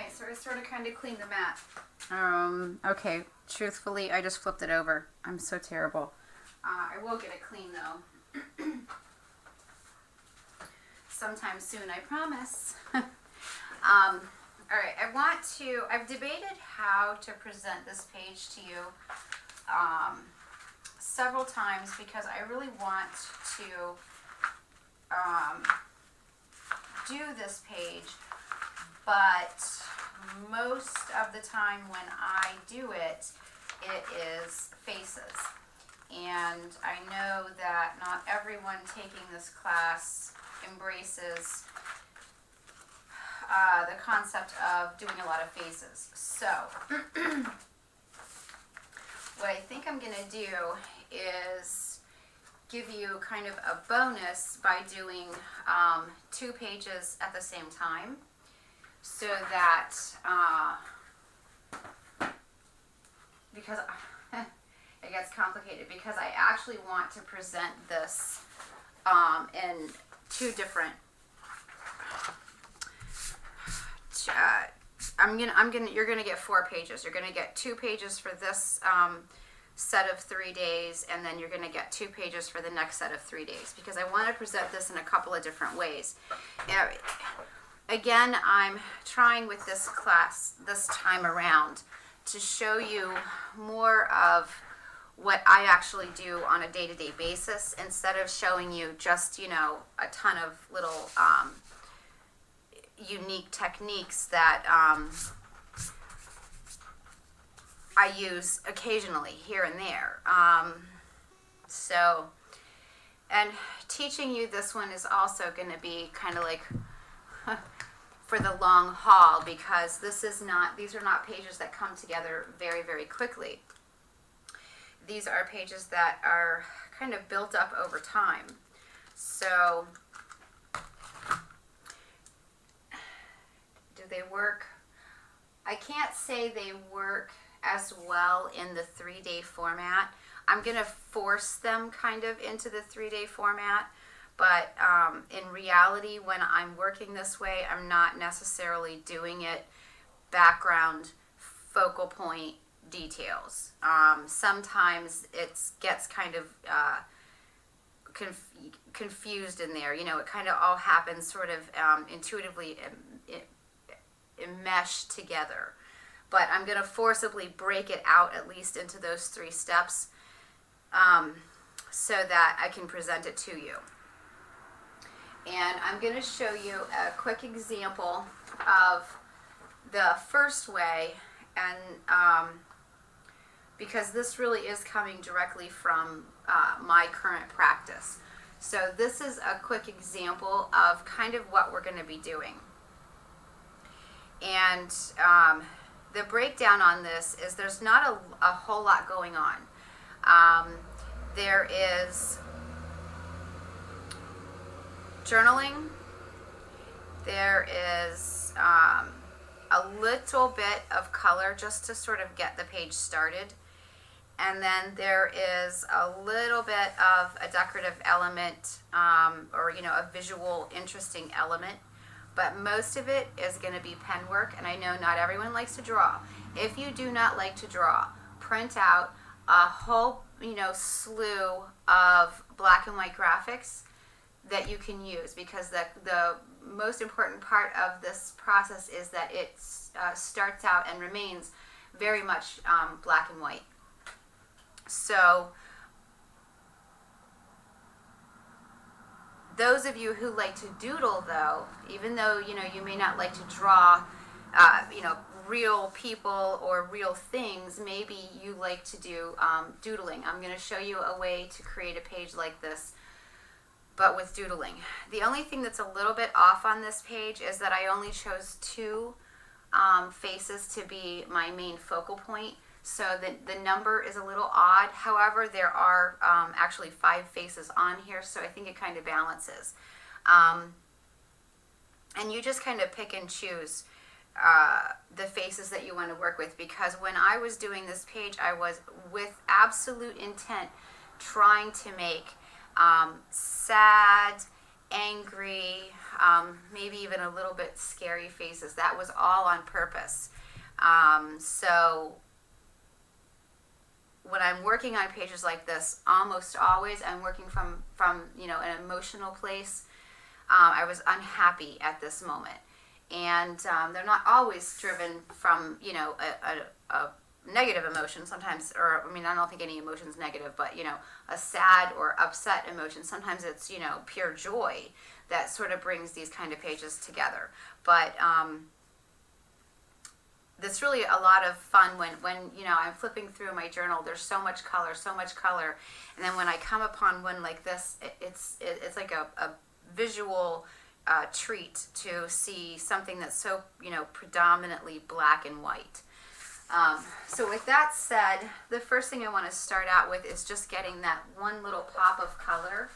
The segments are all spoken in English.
Alright, so I sort of kind of cleaned the mat. Okay, truthfully, I just flipped it over. I'm so terrible. I will get it clean though. Sometime soon, I promise. Alright, I've debated how to present this page to you several times because I really want to do this page, but most of the time when I do it, it is faces. And I know that not everyone taking this class embraces the concept of doing a lot of faces. So, what I think I'm going to do is give you kind of a bonus by doing 2 pages at the same time, so that because it gets complicated, because I actually want to present this in 2 different you're gonna get 4 pages. You're gonna get 2 pages for this set of 3 days, and then you're gonna get 2 pages for the next set of 3 days, because I want to present this in a couple of different ways. Again, I'm trying with this class this time around to show you more of what I actually do on a day-to-day basis, instead of showing you just, a ton of little unique techniques that I use occasionally here and there. And teaching you this one is also going to be kind of like for the long haul, because these are not pages that come together very, very quickly. These are pages that are kind of built up over time. So, do they work? I can't say they work as well in the 3-day format. I'm going to force them kind of into the 3-day format, but in reality, when I'm working this way, I'm not necessarily doing it background focal point details. Sometimes it gets kind of confused in there. It kind of all happens sort of intuitively meshed together. But I'm going to forcibly break it out at least into those 3 steps so that I can present it to you. And I'm going to show you a quick example of the first way, and because this really is coming directly from my current practice. So this is a quick example of kind of what we're going to be doing. And the breakdown on this is there's not a whole lot going on. There is journaling. There is a little bit of color just to sort of get the page started. And then there is a little bit of a decorative element, or a visual interesting element. But most of it is going to be pen work, and I know not everyone likes to draw. If you do not like to draw, print out a whole, slew of black and white graphics that you can use, because the most important part of this process is that it starts out and remains very much black and white. So those of you who like to doodle, though, even though you may not like to draw real people or real things, maybe you like to do doodling. I'm going to show you a way to create a page like this, but with doodling. The only thing that's a little bit off on this page is that I only chose 2 faces to be my main focal point, so the number is a little odd. However, there are actually 5 faces on here, so I think it kind of balances. And you just kind of pick and choose the faces that you want to work with, because when I was doing this page, I was with absolute intent trying to make sad angry, maybe even a little bit scary faces. That was all on purpose. So when I'm working on pages like this, almost always I'm working from an emotional place. I was unhappy at this moment, and they're not always driven from a negative emotion. Sometimes, or I mean, I don't think any emotion is negative, but a sad or upset emotion. Sometimes it's pure joy that sort of brings these kind of pages together. But that's really a lot of fun when I'm flipping through my journal. There's so much color, and then when I come upon one like this, it's like a visual treat to see something that's so predominantly black and white. So with that said, the first thing I want to start out with is just getting that one little pop of color,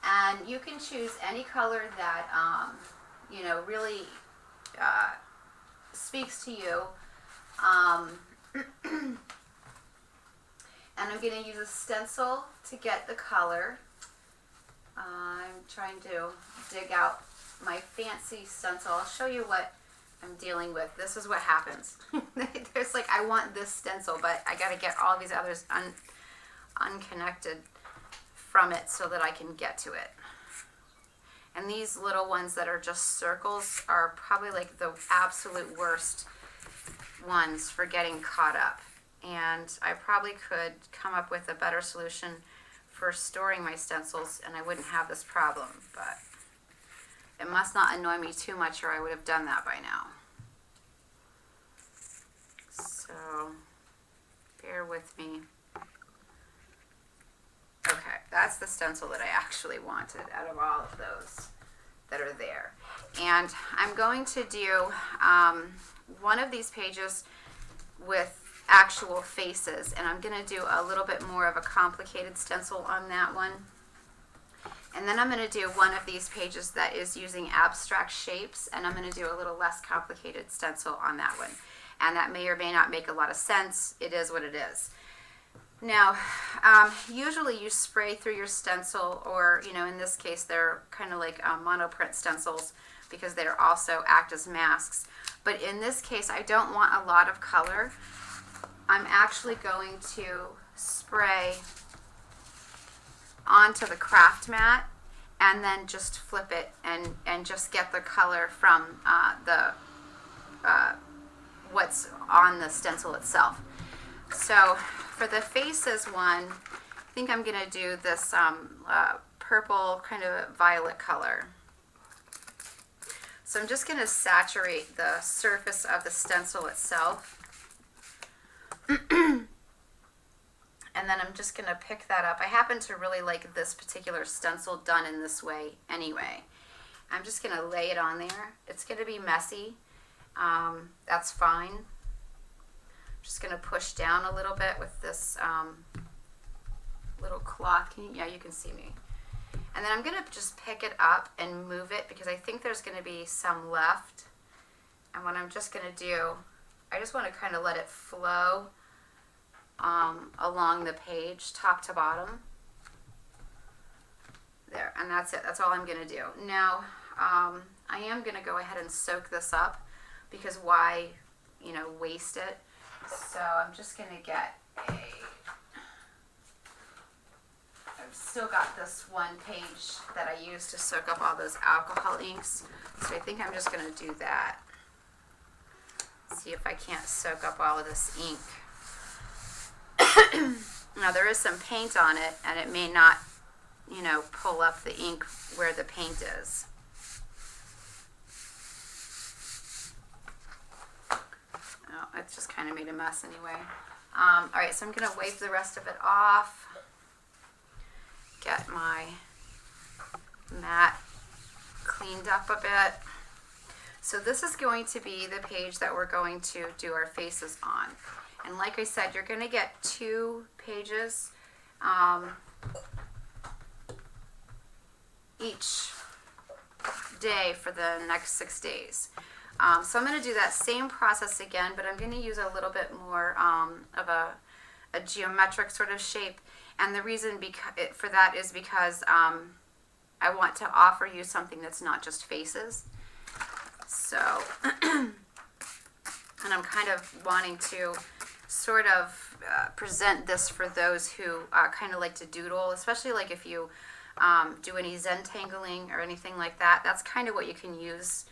and you can choose any color that really speaks to you. And I'm going to use a stencil to get the color. I'm trying to dig out my fancy stencil. I'll show you what I'm dealing with. This is what happens. There's like, I want this stencil, but I got to get all these others unconnected from it so that I can get to it. And these little ones that are just circles are probably like the absolute worst ones for getting caught up. And I probably could come up with a better solution for storing my stencils and I wouldn't have this problem, but it must not annoy me too much or I would have done that by now. So bear with me. Okay, that's the stencil that I actually wanted out of all of those that are there. And I'm going to do one of these pages with actual faces, and I'm going to do a little bit more of a complicated stencil on that one. And then I'm going to do one of these pages that is using abstract shapes, and I'm going to do a little less complicated stencil on that one. And that may or may not make a lot of sense. It is what it is. Now, usually you spray through your stencil, or, in this case, they're kind of like monoprint stencils because they also act as masks. But in this case, I don't want a lot of color. I'm actually going to spray onto the craft mat and then just flip it and just get the color from what's on the stencil itself. So for the faces one, I think I'm going to do this purple kind of violet color. So I'm just going to saturate the surface of the stencil itself. And then I'm just going to pick that up. I happen to really like this particular stencil done in this way anyway. I'm just going to lay it on there. It's going to be messy. That's fine. I'm just going to push down a little bit with this little cloth. Yeah, you can see me. And then I'm going to just pick it up and move it because I think there's going to be some left. And what I'm just going to do, I just want to kind of let it flow along the page, top to bottom. There, and that's it. That's all I'm going to do. Now, I am going to go ahead and soak this up because why, waste it? So I'm just going to get I've still got this one page that I used to soak up all those alcohol inks. So I think I'm just going to do that. See if I can't soak up all of this ink. Now there is some paint on it and it may not, pull up the ink where the paint is. Oh, it's just kind of made a mess anyway. Alright, so I'm going to wipe the rest of it off. Get my mat cleaned up a bit. So this is going to be the page that we're going to do our faces on. And like I said, you're going to get 2 pages each day for the next 6 days. So I'm going to do that same process again, but I'm going to use a little bit more of a geometric sort of shape. And the reason for that is because I I want to offer you something that's not just faces. So, and I'm kind of wanting to sort of present this for those who kind of like to doodle, especially like if you do any Zentangling or anything like that. That's kind of what you can use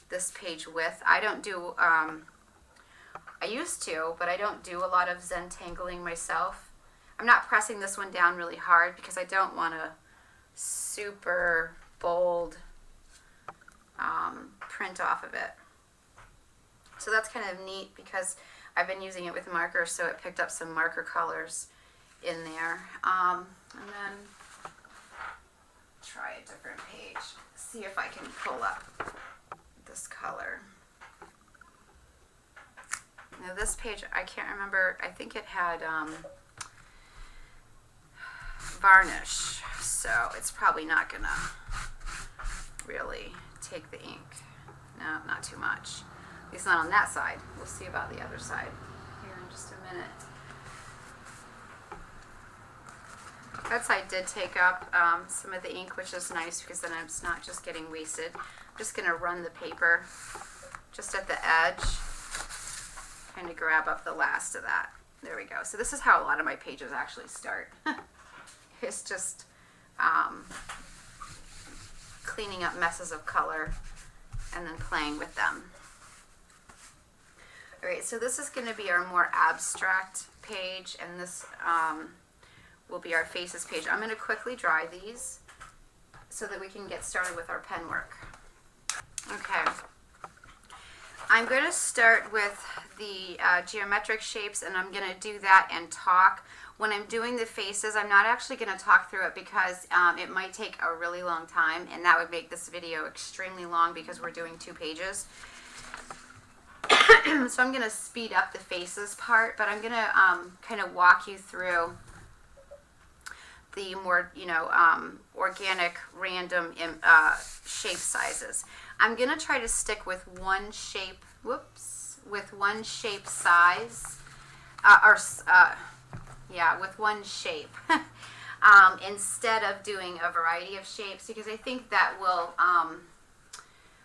this page with. I don't do, I used to, but I don't do a lot of Zentangling myself. I'm not pressing this one down really hard because I don't want a super bold print off of it. So that's kind of neat because I've been using it with markers, so it picked up some marker colors in there. And then try a different page. See if I can pull up this color. Now this page, I can't remember, I think it had varnish, so it's probably not gonna really take the ink. No, not too much. At least not on that side. We'll see about the other side here in just a minute. That side did take up some of the ink, which is nice because then it's not just getting wasted. I'm just going to run the paper just at the edge, kind of grab up the last of that. There we go. So this is how a lot of my pages actually start. It's just cleaning up messes of color and then playing with them. All right, so this is going to be our more abstract page, and this will be our faces page. I'm going to quickly dry these so that we can get started with our pen work. Okay. I'm going to start with the geometric shapes, and I'm going to do that and talk. When I'm doing the faces, I'm not actually going to talk through it because it might take a really long time, and that would make this video extremely long because we're doing 2 pages. So I'm going to speed up the faces part, but I'm going to kind of walk you through the more, organic, random shape sizes. I'm going to try to stick with one shape, with one shape size, with one shape, instead of doing a variety of shapes, because I think that will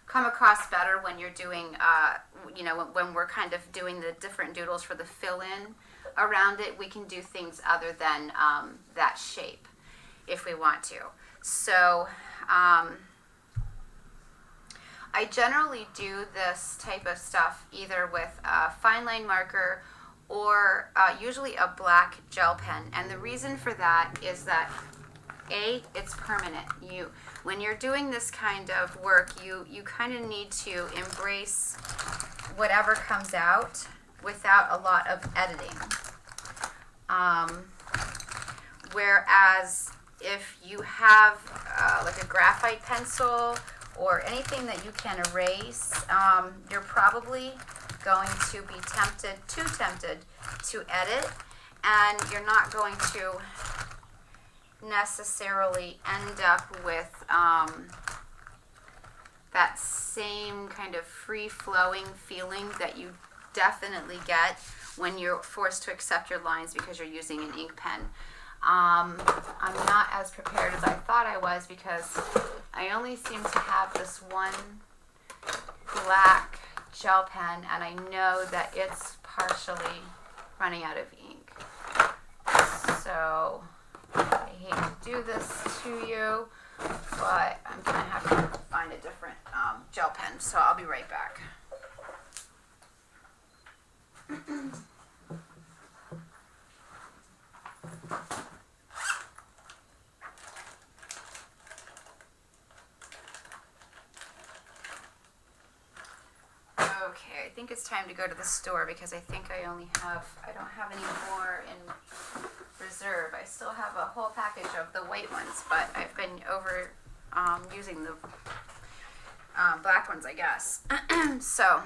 come across better when you're doing, when we're kind of doing the different doodles for the fill-in around it. We can do things other than that shape if we want to. So I generally do this type of stuff either with a fine line marker or usually a black gel pen. And the reason for that is that it's permanent. When you're doing this kind of work, you kind of need to embrace whatever comes out without a lot of editing. Whereas if you have like a graphite pencil or anything that you can erase, you're probably going to be too tempted to edit, and you're not going to necessarily end up with that same kind of free-flowing feeling that you definitely get when you're forced to accept your lines because you're using an ink pen. I'm not as prepared as I thought I was because I only seem to have this one black gel pen, and I know that it's partially running out of ink. So I hate to do this to you, but I'm going to have to find a different gel pen, so I'll be right back. Okay, I think it's time to go to the store because I think I don't have any more in reserve. I still have a whole package of the white ones, but I've been using the black ones, I guess. So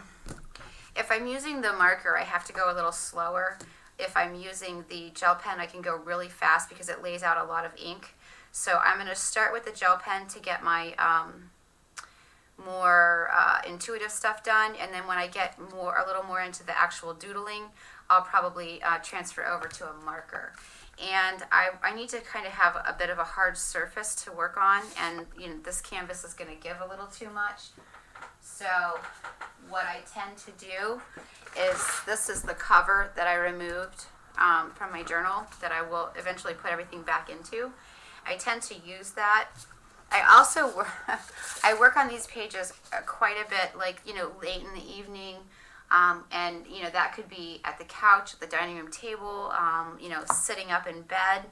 if I'm using the marker, I have to go a little slower. If I'm using the gel pen, I can go really fast because it lays out a lot of ink. So I'm going to start with the gel pen to get my more intuitive stuff done, and then when I get a little more into the actual doodling, I'll probably transfer over to a marker. And I need to kind of have a bit of a hard surface to work on, and this canvas is going to give a little too much. So what I tend to do is, this is the cover that I removed from my journal that I will eventually put everything back into. I tend to use that. I also I work on these pages quite a bit, like late in the evening. And that could be at the couch, at the dining room table, sitting up in bed,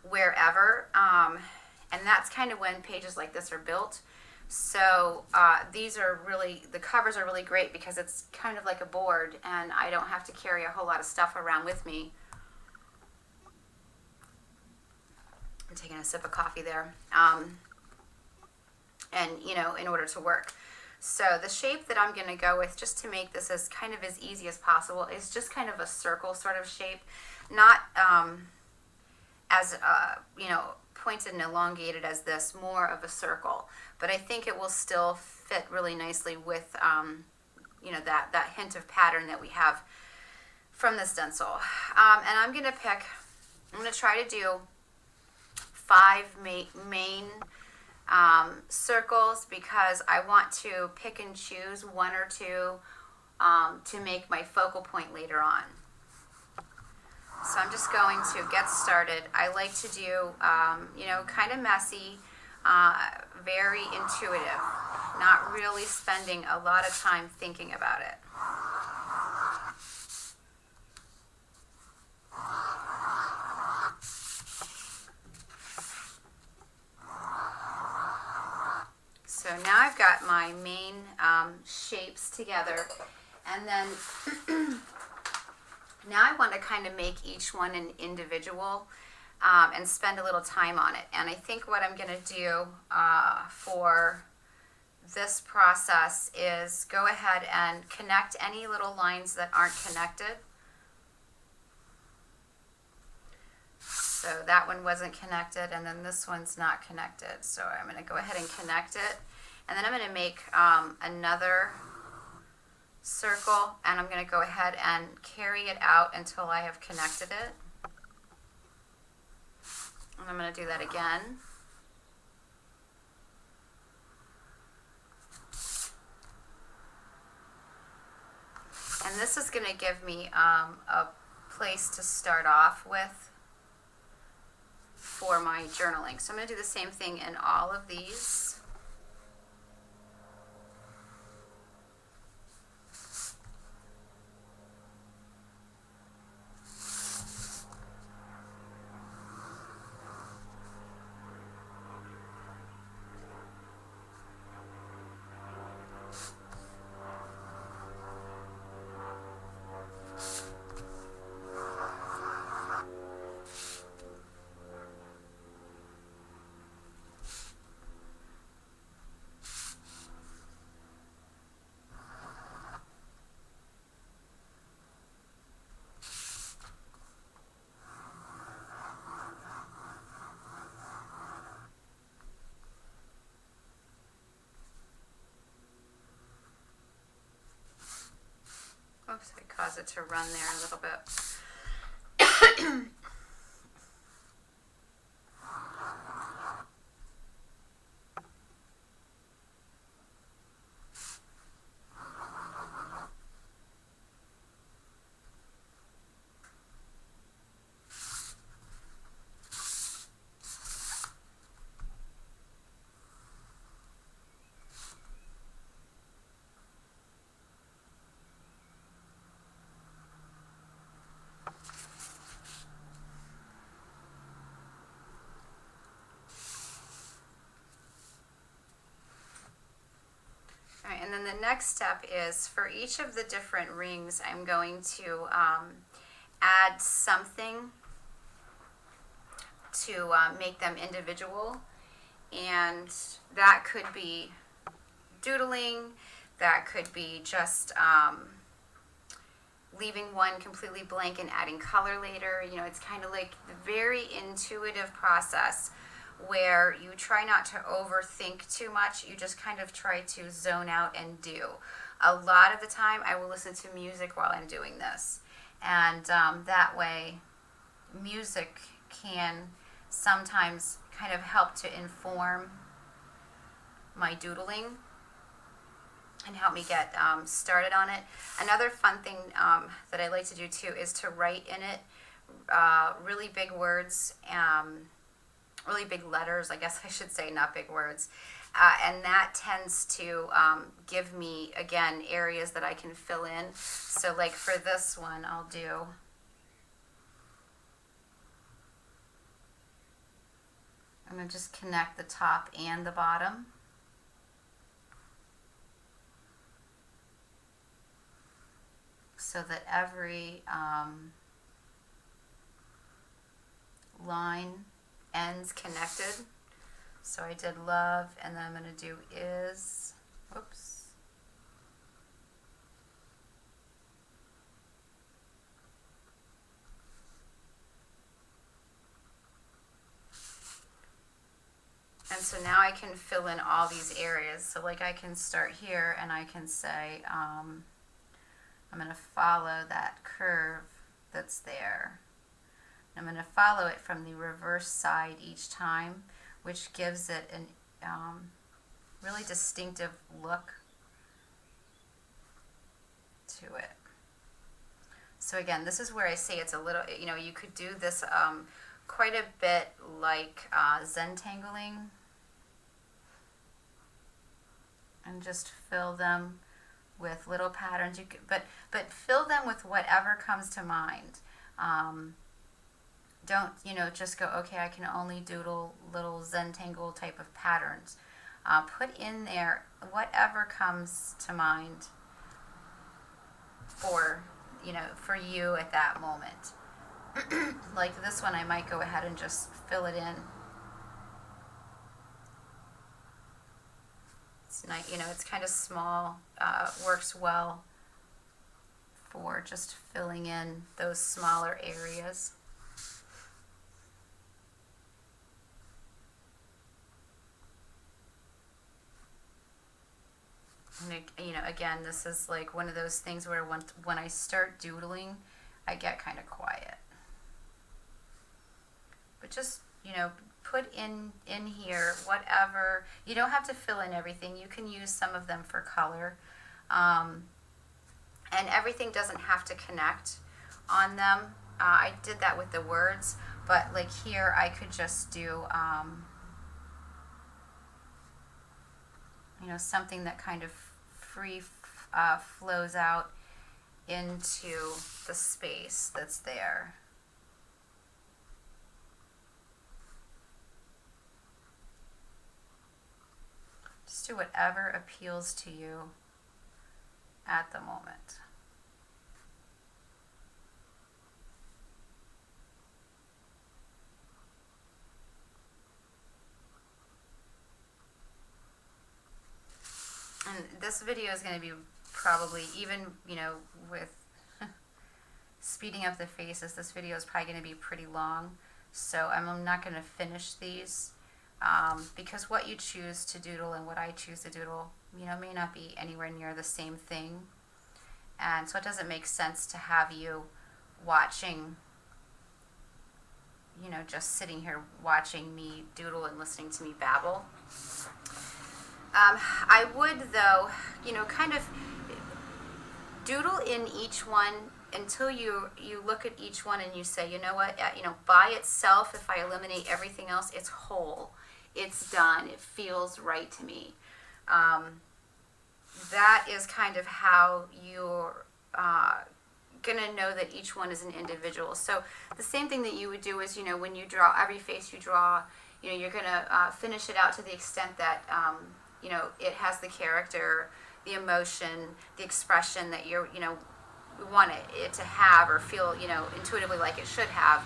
wherever. And that's kind of when pages like this are built. So these are really, the covers are really great because it's kind of like a board, and I don't have to carry a whole lot of stuff around with me. I'm taking a sip of coffee there. And in order to work. So the shape that I'm going to go with, just to make this as kind of as easy as possible, is just kind of a circle sort of shape, not as pointed and elongated as this, more of a circle. But I think it will still fit really nicely with that hint of pattern that we have from the stencil. And I'm going to try to do 5 main circles, because I want to pick and choose 1 or 2 to make my focal point later on. So I'm just going to get started. I like to do, kind of messy, very intuitive, not really spending a lot of time thinking about it. So now I've got my main shapes together, and then now I want to kind of make each one an individual and spend a little time on it. And I think what I'm going to do for this process is go ahead and connect any little lines that aren't connected. So that one wasn't connected, and then this one's not connected. So I'm going to go ahead and connect it. And then I'm going to make another circle, and I'm going to go ahead and carry it out until I have connected it. And I'm going to do that again. And this is going to give me a place to start off with for my journaling. So I'm going to do the same thing in all of these. Oops, I caused it to run there a little bit. And then the next step is, for each of the different rings, I'm going to add something to make them individual. And that could be doodling, that could be just leaving one completely blank and adding color later. It's kind of like the very intuitive process where you try not to overthink too much. You just kind of try to zone out and do. a lot of the time I will listen to music while I'm doing this. And that way, music can sometimes kind of help to inform my doodling and help me get started on it. Another fun thing that I like to do too is to write in it really big words, really big letters, I guess I should say, not big words. And that tends to give me, again, areas that I can fill in. So like for this one, I'm going to just connect the top and the bottom. So that every line ends connected. So I did love, and then I'm going to do is, whoops. And so now I can fill in all these areas. So like I can start here and I can say, I'm going to follow that curve that's there. I'm going to follow it from the reverse side each time, which gives it an really distinctive look to it. So again, this is where I say it's a little, you could do this quite a bit like Zentangling, and just fill them with little patterns. You could, but fill them with whatever comes to mind. Don't, just go, okay, I can only doodle little Zentangle type of patterns. Put in there whatever comes to mind for you at that moment. Like this one, I might go ahead and just fill it in. It's nice, it's kind of small, works well for just filling in those smaller areas. And again, this is like one of those things where when I start doodling, I get kind of quiet. But just, put in here whatever. You don't have to fill in everything. You can use some of them for color. And everything doesn't have to connect on them. I did that with the words, but like here I could just do, something that kind of free flows out into the space that's there. Just do whatever appeals to you at the moment. And this video is going to be probably, even, with speeding up the faces, this video is probably going to be pretty long. So I'm not going to finish these because what you choose to doodle and what I choose to doodle, may not be anywhere near the same thing. And so it doesn't make sense to have you watching, just sitting here watching me doodle and listening to me babble. I would, though, kind of doodle in each one until you look at each one and you say, you know what, by itself, if I eliminate everything else, it's whole. It's done. It feels right to me. That is kind of how you're going to know that each one is an individual. So the same thing that you would do is, when you draw every face you draw, you're going to finish it out to the extent that it has the character, the emotion, the expression that you want it to have or feel, intuitively like it should have.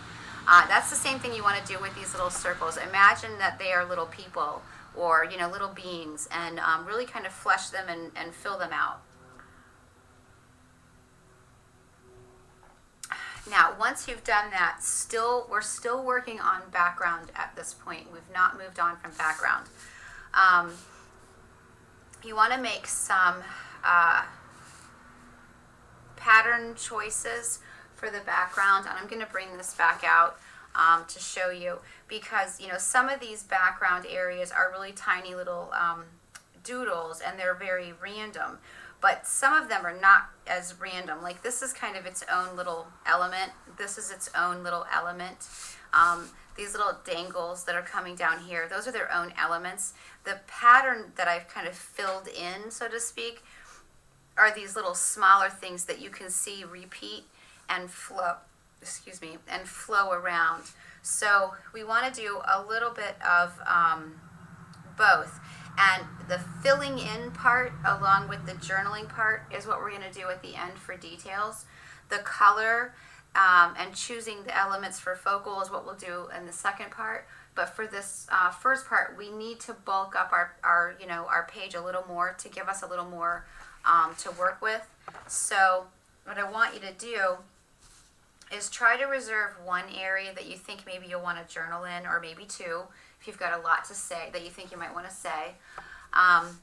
That's the same thing you want to do with these little circles. Imagine that they are little people or, little beings, and really kind of flesh them and fill them out. Now, once you've done that, we're still working on background at this point. We've not moved on from background. You want to make some pattern choices for the background, and I'm going to bring this back out to show you, because some of these background areas are really tiny little doodles, and they're very random, but some of them are not as random. Like this is kind of its own little element. This is its own little element. These little dangles that are coming down here, those are their own elements. The pattern that I've kind of filled in, so to speak, are these little smaller things that you can see repeat and flow, and flow around. So we want to do a little bit of both. And the filling in part along with the journaling part is what we're going to do at the end for details. The color and choosing the elements for focal is what we'll do in the second part. But for this first part, we need to bulk up our page a little more to give us a little more to work with. So what I want you to do is try to reserve one area that you think maybe you'll want to journal in, or maybe two, if you've got a lot to say that you think you might want to say. And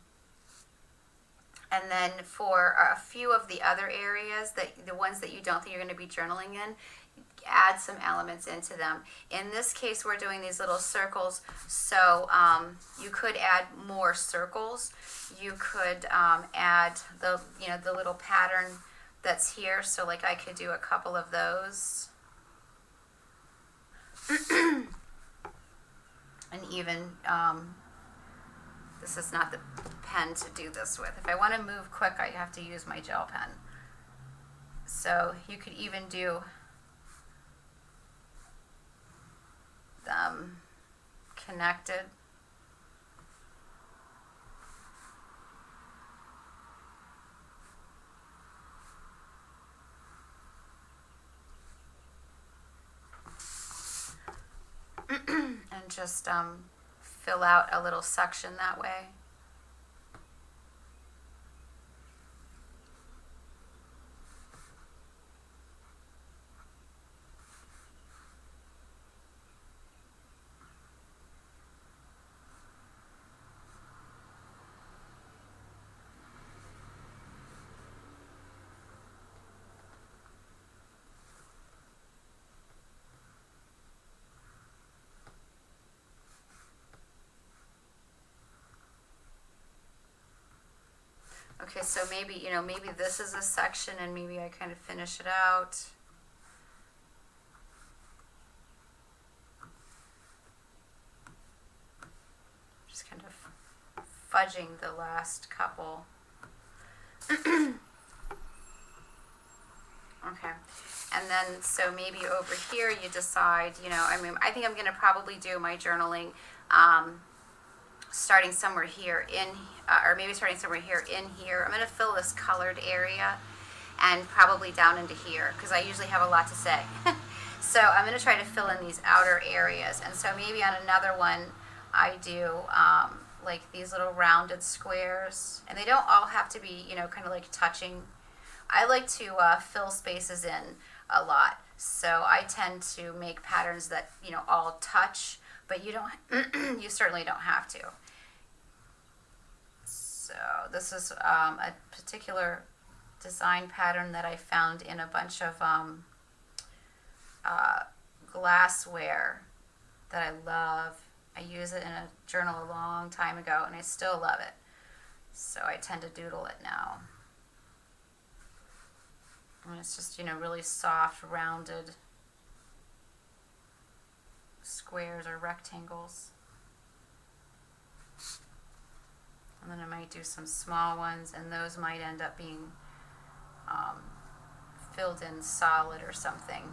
then for a few of the other areas, the ones that you don't think you're going to be journaling in, add some elements into them. In this case, we're doing these little circles, so you could add more circles. You could add the little pattern that's here, so like I could do a couple of those. And even, this is not the pen to do this with. If I want to move quick, I have to use my gel pen. So you could even do them connected. And just fill out a little section that way. Okay, so maybe this is a section, and maybe I kind of finish it out. Just kind of fudging the last couple. Okay, and then so maybe over here you decide, I think I'm going to probably do my journaling starting somewhere here or maybe starting somewhere here in here. I'm going to fill this colored area and probably down into here, because I usually have a lot to say. So I'm going to try to fill in these outer areas. And so maybe on another one I do like these little rounded squares, and they don't all have to be kind of like touching. I like to fill spaces in a lot, so I tend to make patterns that all touch, but you don't you certainly don't have to. So this is a particular design pattern that I found in a bunch of glassware that I love. I used it in a journal a long time ago, and I still love it. So I tend to doodle it now. And it's just, really soft, rounded squares or rectangles. And then I might do some small ones, and those might end up being filled in solid or something.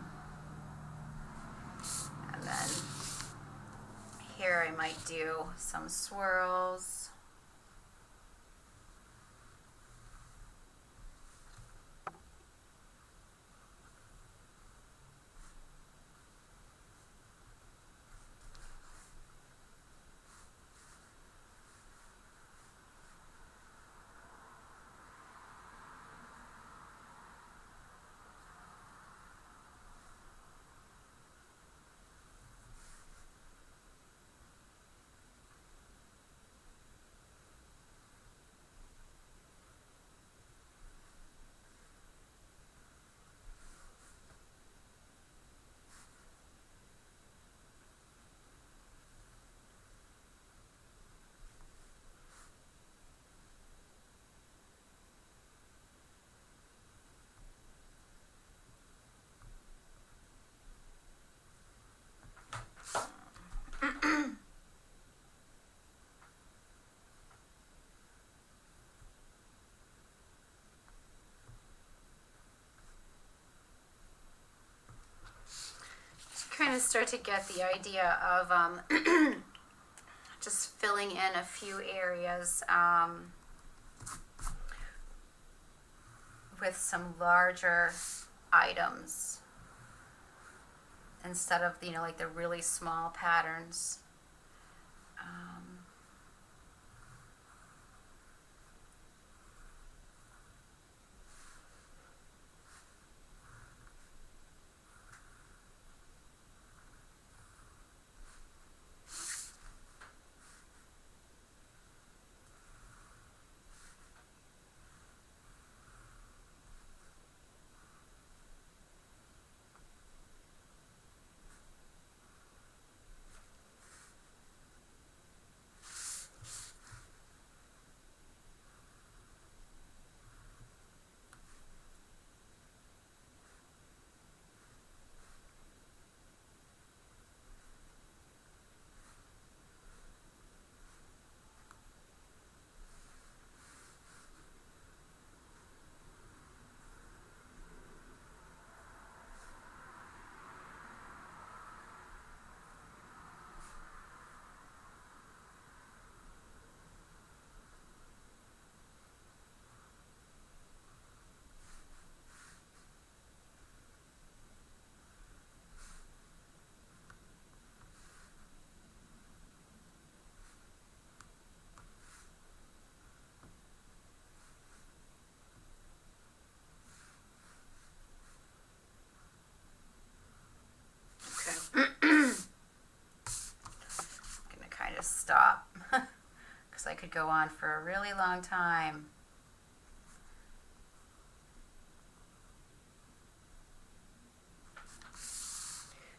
And then here I might do some swirls. kind of start to get the idea of just filling in a few areas with some larger items instead of, like the really small patterns. Stop because I could go on for a really long time.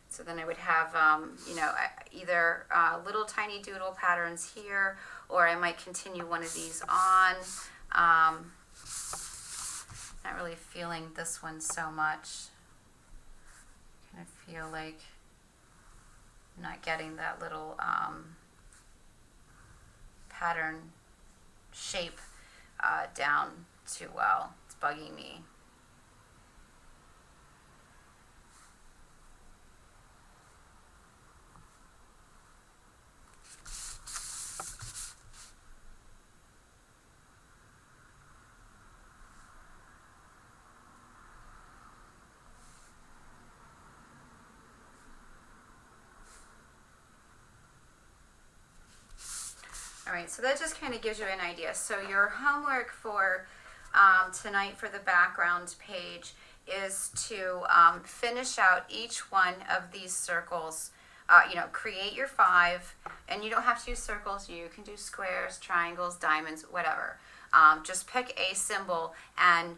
So then I would have, either little tiny doodle patterns here, or I might continue one of these on. Not really feeling this one so much. Kind of feel like I'm not getting that little pattern shape down too well. It's bugging me. All right, so that just kind of gives you an idea. So your homework for tonight for the background page is to finish out each one of these circles. Create your 5, and you don't have to use circles. You can do squares, triangles, diamonds, whatever. Just pick a symbol and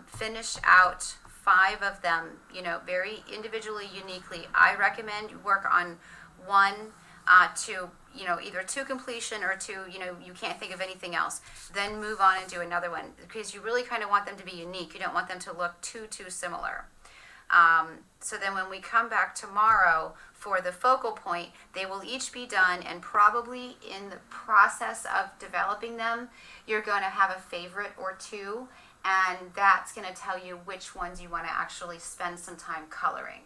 finish out 5 of them, very individually, uniquely. I recommend you work on one to either to completion or to, you can't think of anything else. Then move on and do another one, because you really kind of want them to be unique. You don't want them to look too similar. So then when we come back tomorrow for the focal point, they will each be done, and probably in the process of developing them, you're going to have a favorite or 2, and that's going to tell you which ones you want to actually spend some time coloring.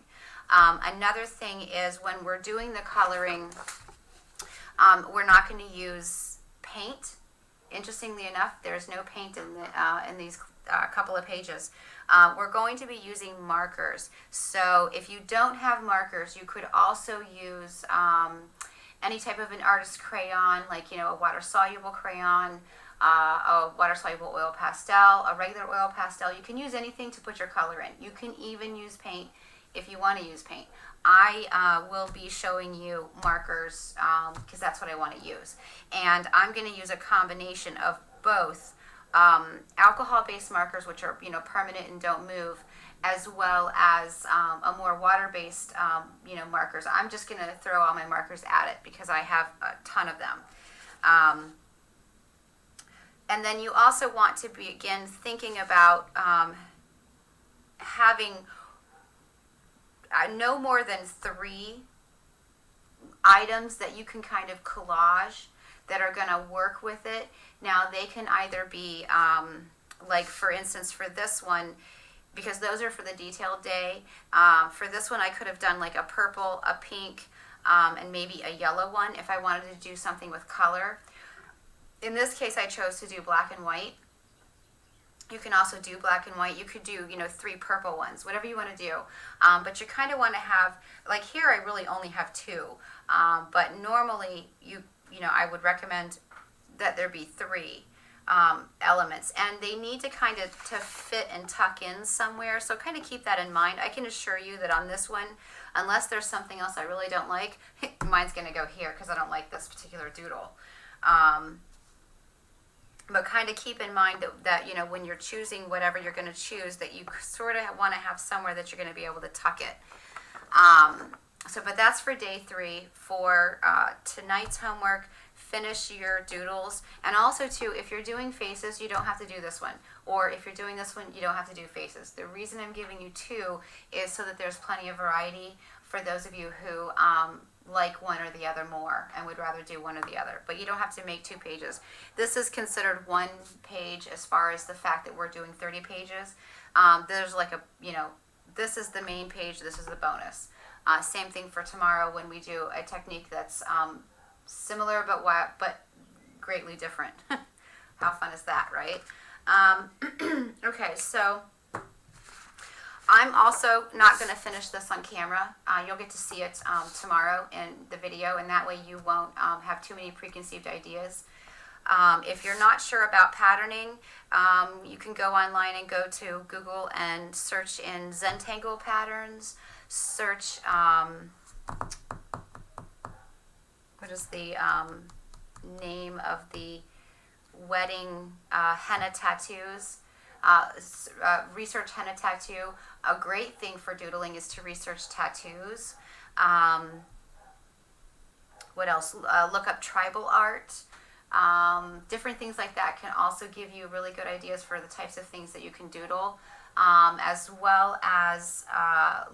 Another thing is, when we're doing the coloring, we're not going to use paint. Interestingly enough, there's no paint in these couple of pages. We're going to be using markers. So if you don't have markers, you could also use any type of an artist crayon, like a water-soluble crayon, a water-soluble oil pastel, a regular oil pastel. You can use anything to put your color in. You can even use paint if you want to use paint. I will be showing you markers because that's what I want to use. And I'm going to use a combination of both alcohol-based markers, which are permanent and don't move, as well as a more water-based markers. I'm just going to throw all my markers at it because I have a ton of them. And then you also want to be, again, thinking about having no more than 3 items that you can kind of collage that are going to work with it. Now, they can either be, like for instance, for this one, because those are for the detailed day. For this one, I could have done like a purple, a pink, and maybe a yellow one if I wanted to do something with color. In this case, I chose to do black and white. You can also do black and white. You could do, 3 purple ones, whatever you want to do. But you kind of want to have, like here, I really only have 2. But normally, I would recommend that there be 3 elements, and they need to kind of to fit and tuck in somewhere. So kind of keep that in mind. I can assure you that on this one, unless there's something else I really don't like, mine's going to go here because I don't like this particular doodle. But kind of keep in mind that when you're choosing whatever you're going to choose, that you sort of want to have somewhere that you're going to be able to tuck it. But that's for day 3. For tonight's homework, finish your doodles. And also, too, if you're doing faces, you don't have to do this one. Or if you're doing this one, you don't have to do faces. The reason I'm giving you 2 is so that there's plenty of variety for those of you who like one or the other more and would rather do one or the other. But you don't have to make 2 pages. This is considered 1 page as far as the fact that we're doing 30 pages. There's like this is the main page, this is the bonus. Same thing for tomorrow when we do a technique that's similar but greatly different. How fun is that, right? Okay, so I'm also not going to finish this on camera. You'll get to see it tomorrow in the video, and that way you won't have too many preconceived ideas. If you're not sure about patterning, you can go online and go to Google and search in Zentangle patterns. Search, what is the name of the wedding henna tattoos? Research henna tattoo. A great thing for doodling is to research tattoos. What else? Look up tribal art. Different things like that can also give you really good ideas for the types of things that you can doodle, as well as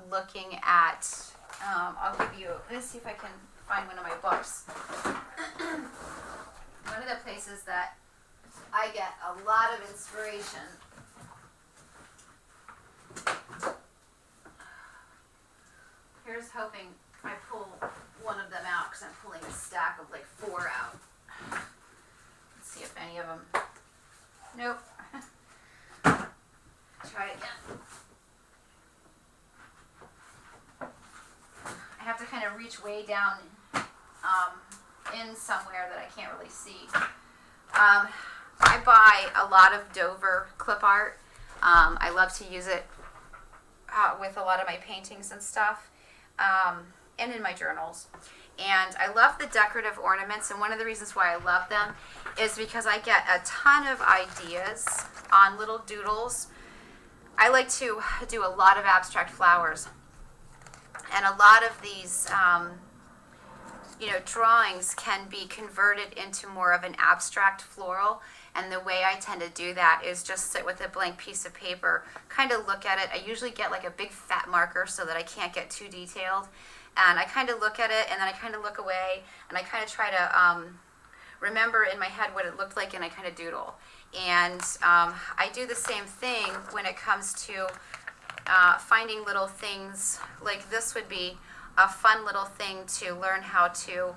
looking at, I'll give you, let's see if I can find one of my books. One of the places that I get a lot of inspiration here's hoping I pull one of them out because I'm pulling a stack of like 4 out. Let's see if any of them. Nope. Try it again. I have to kind of reach way down in somewhere that I can't really see. I buy a lot of Dover clip art. I love to use it with a lot of my paintings and stuff, and in my journals. And I love the decorative ornaments, and one of the reasons why I love them is because I get a ton of ideas on little doodles. I like to do a lot of abstract flowers, and a lot of these drawings can be converted into more of an abstract floral. And the way I tend to do that is just sit with a blank piece of paper, kind of look at it. I usually get like a big fat marker so that I can't get too detailed. And I kind of look at it, and then I kind of look away, and I kind of try to remember in my head what it looked like, and I kind of doodle. And I do the same thing when it comes to finding little things. Like this would be a fun little thing to learn how to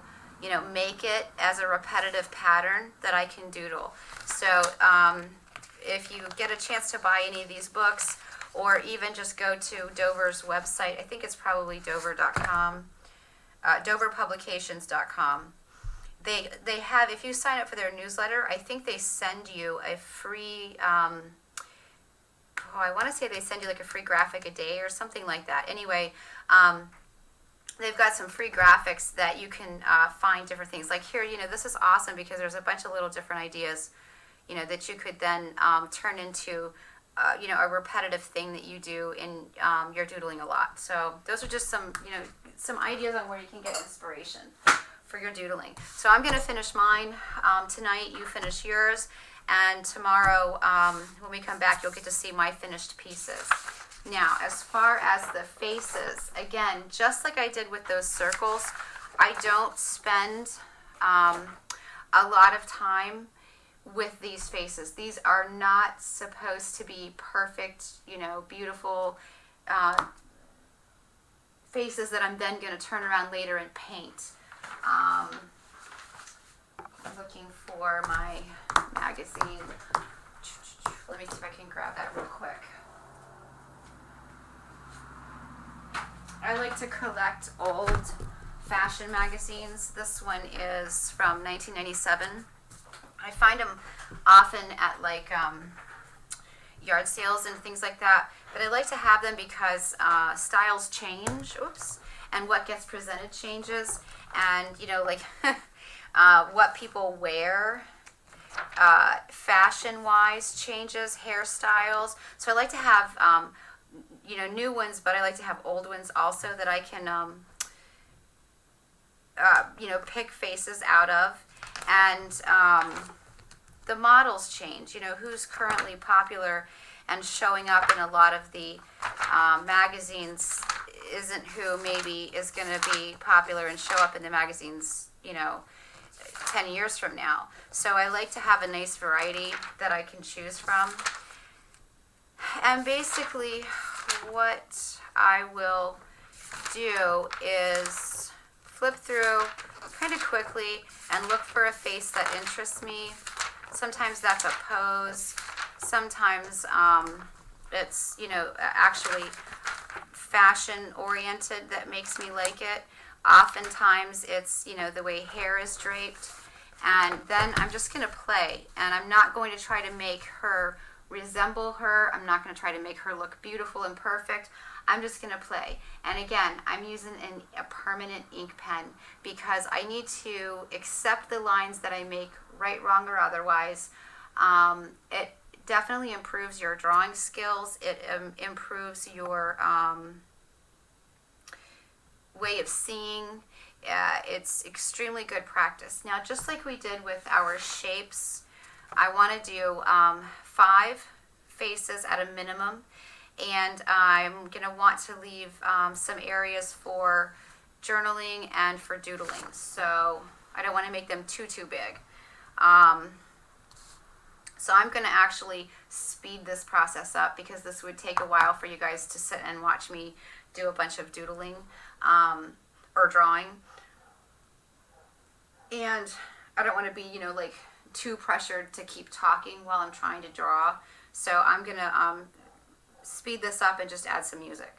make it as a repetitive pattern that I can doodle. So if you get a chance to buy any of these books, or even just go to Dover's website, I think it's probably dover.com, doverpublications.com. They have, if you sign up for their newsletter, I think they send you a free, I want to say they send you like a free graphic a day or something like that. Anyway, they've got some free graphics that you can find different things. Like here, this is awesome because there's a bunch of little different ideas, that you could then turn into, a repetitive thing that you do in your doodling a lot. So those are just some ideas on where you can get inspiration for your doodling. So I'm going to finish mine tonight. You finish yours. And tomorrow, when we come back, you'll get to see my finished pieces. Now, as far as the faces, again, just like I did with those circles, I don't spend a lot of time with these faces. These are not supposed to be perfect, beautiful faces that I'm then going to turn around later and paint. I'm looking for my magazine. Let me see if I can grab that real quick. I like to collect old fashion magazines. This one is from 1997. I find them often at like yard sales and things like that, but I like to have them because styles change, and what gets presented changes, and like what people wear fashion-wise changes, hairstyles. So I like to have new ones, but I like to have old ones also that I can pick faces out of. And the models change, who's currently popular and showing up in a lot of the magazines isn't who maybe is going to be popular and show up in the magazines, 10 years from now. So I like to have a nice variety that I can choose from. And basically what I will do is flip through kind of quickly and look for a face that interests me. Sometimes that's a pose. Sometimes it's, actually fashion oriented that makes me like it. Oftentimes it's, the way hair is draped. And then I'm just going to play. And I'm not going to try to make her resemble her. I'm not going to try to make her look beautiful and perfect. I'm just going to play. And again, I'm using a permanent ink pen because I need to accept the lines that I make, right, wrong, or otherwise. It definitely improves your drawing skills. It improves your way of seeing. It's extremely good practice. Now, just like we did with our shapes, I want to do 5 faces at a minimum, and I'm going to want to leave some areas for journaling and for doodling. So I don't want to make them too big. So I'm going to actually speed this process up because this would take a while for you guys to sit and watch me do a bunch of doodling or drawing. And I don't want to be, like too pressured to keep talking while I'm trying to draw. So I'm going to speed this up and just add some music.